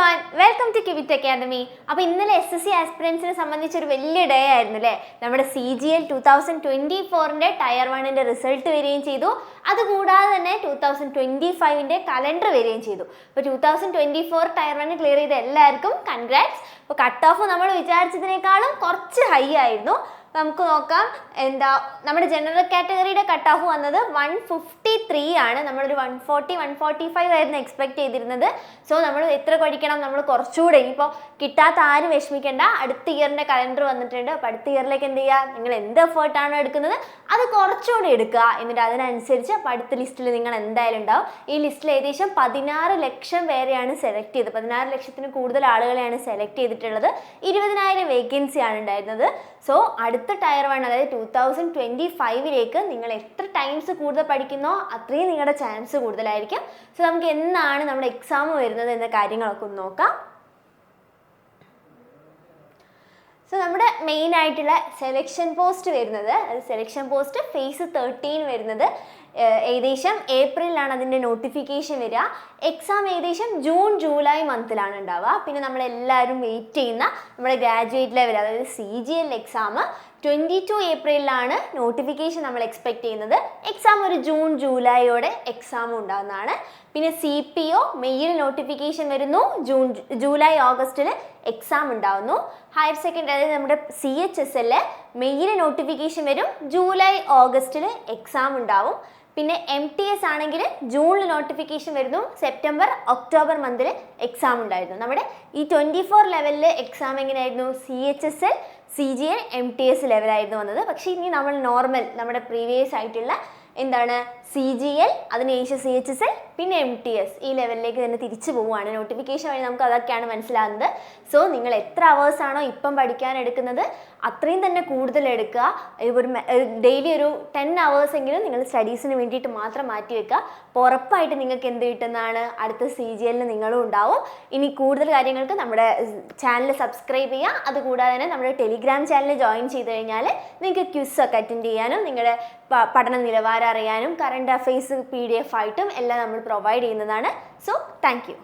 everyone, welcome to Kivit Academy. അപ്പോൾ ഇന്നലെ SSC ആസ്പിറൻസിനെ സംബന്ധിച്ച് ഒരു വലിയ ഡേ ആയിരുന്നു അല്ലേ? നമ്മുടെ CGL 2024ന്റെ ടയർ 1ന്റെ റിസൾട്ട് വരികയും ചെയ്തു. അതുകൂടാതെ തന്നെ 2025ന്റെ കലണ്ടർ വരികയും ചെയ്തു. അപ്പോൾ 2024 ടയർ 1 ക്ലിയർ ചെയ്ത എല്ലാവർക്കും കൺഗ്രാറ്റ്സ്. അപ്പോൾ കട്ട് ഓഫ് നമ്മൾ വിചാരിച്ചതിനേക്കാളും കുറച്ച് ഹൈ ആയിരുന്നു. നമുക്ക് നോക്കാം എന്താ നമ്മുടെ ജനറൽ കാറ്റഗറിയുടെ കട്ട് ഓഫ് വന്നത് 153 ആണ്. നമ്മളൊരു 140-145 ആയിരുന്നു എക്സ്പെക്ട് ചെയ്തിരുന്നത്. സോ നമ്മൾ എത്ര പഠിക്കണം? നമ്മൾ കുറച്ചുകൂടെ ഇനിയിപ്പോൾ കിട്ടാത്ത ആരും വിഷമിക്കേണ്ട. അടുത്ത ഇയറിൻ്റെ കലണ്ടർ വന്നിട്ടുണ്ട്. അപ്പോൾ അടുത്ത ഇയറിലേക്ക് എന്ത് ചെയ്യുക? നിങ്ങൾ എന്ത് എഫേർട്ടാണോ എടുക്കുന്നത് അത് കുറച്ചുകൂടെ എടുക്കുക. എന്നിട്ട് അതിനനുസരിച്ച് അപ്പോൾ അടുത്ത ലിസ്റ്റിൽ നിങ്ങൾ എന്തായാലും ഉണ്ടാവും. ഈ ലിസ്റ്റിൽ ഏകദേശം 16 ലക്ഷം പേരെയാണ് സെലക്ട് ചെയ്തത്. 16 ലക്ഷത്തിന് കൂടുതൽ ആളുകളെയാണ് സെലക്ട് ചെയ്തിട്ടുള്ളത്. 20,000 വേക്കൻസിയാണ് ഉണ്ടായിരുന്നത്. സോ അടുത്ത ടയർ 1 അതായത് 2025ലേക്ക് നിങ്ങൾ എത്ര ടൈംസ് കൂടുതൽ പഠിക്കുന്നോ അത്രയും നിങ്ങളുടെ ചാൻസ് കൂടുതലായിരിക്കും. സോ നമുക്ക് എന്നാണ് നമ്മുടെ എക്സാം വരുന്നത് എന്ന കാര്യങ്ങളൊക്കെ ഒന്ന് നോക്കാം. സോ നമ്മുടെ മെയിൻ ആയിട്ടുള്ള സെലക്ഷൻ പോസ്റ്റ് വരുന്നത്, സെലക്ഷൻ പോസ്റ്റ് ഫേസ് 13 വരുന്നത് ഏകദേശം ഏപ്രിലാണ് അതിൻ്റെ നോട്ടിഫിക്കേഷൻ വരിക. എക്സാം ഏകദേശം ജൂലൈ മന്തിലാണ് ഉണ്ടാവുക. പിന്നെ നമ്മളെല്ലാവരും വെയിറ്റ് ചെയ്യുന്ന നമ്മുടെ ഗ്രാജുവേറ്റ് ലെവൽ അതായത് CGL എക്സാം 22 ഏപ്രിലാണ് നോട്ടിഫിക്കേഷൻ നമ്മൾ എക്സ്പെക്ട് ചെയ്യുന്നത്. എക്സാം ഒരു ജൂലൈയോടെ എക്സാം ഉണ്ടാകുന്നതാണ്. പിന്നെ CPO മെയ്യിൽ നോട്ടിഫിക്കേഷൻ വരുന്നു, ജൂലൈ ഓഗസ്റ്റിൽ എക്സാം ഉണ്ടാവുന്നു. ഹയർ സെക്കൻഡറി അതായത് നമ്മുടെ CHSL മെയ്യിൽ നോട്ടിഫിക്കേഷൻ വരും, ജൂലൈ ഓഗസ്റ്റിൽ എക്സാം ഉണ്ടാവും. പിന്നെ MTS ആണെങ്കിൽ ജൂണിൽ നോട്ടിഫിക്കേഷൻ വരുന്നു, സെപ്റ്റംബർ ഒക്ടോബർ മന്തിൽ എക്സാം ഉണ്ടായിരുന്നു. നമ്മുടെ ഈ 24 ലെവലിൽ എക്സാം എങ്ങനെയായിരുന്നു? CHSL CGL MTS ലെവലായിരുന്നു വന്നത്. പക്ഷേ ഇനി നമ്മൾ നോർമൽ നമ്മുടെ പ്രീവിയസ് ആയിട്ടുള്ള എന്താണ് CGL അതിനുശേഷം CHSL പിന്നെ MTS ഈ ലെവലിലേക്ക് തന്നെ തിരിച്ചു പോവുകയാണ്. നോട്ടിഫിക്കേഷൻ വഴി നമുക്ക് അതൊക്കെയാണ് മനസ്സിലാകുന്നത്. സോ നിങ്ങൾ എത്ര അവേഴ്സാണോ ഇപ്പം പഠിക്കാൻ എടുക്കുന്നത് അത്രയും തന്നെ കൂടുതൽ എടുക്കുക. ഒരു ഡെയിലി ഒരു 10 hours എങ്കിലും നിങ്ങൾ സ്റ്റഡീസിന് വേണ്ടിയിട്ട് മാത്രം മാറ്റി വെക്കുക. അപ്പോൾ ഉറപ്പായിട്ട് നിങ്ങൾക്ക് എന്ത് കിട്ടുന്നതാണ്? അടുത്ത CGL നിങ്ങളും ഉണ്ടാവും. ഇനി കൂടുതൽ കാര്യങ്ങൾക്ക് നമ്മുടെ ചാനൽ സബ്സ്ക്രൈബ് ചെയ്യുക. അതുകൂടാതെ തന്നെ നമ്മുടെ ടെലിഗ്രാം ചാനൽ ജോയിൻ ചെയ്ത് കഴിഞ്ഞാൽ നിങ്ങൾക്ക് ക്വിസൊക്കെ അറ്റൻഡ് ചെയ്യാനും നിങ്ങളുടെ പഠന നിലവാരം അറിയാനും കറണ്ട് അഫയേഴ്സ് PDF ആയിട്ടും എല്ലാം നമ്മൾ പ്രൊവൈഡ് ചെയ്യുന്നതാണ്. So thank you.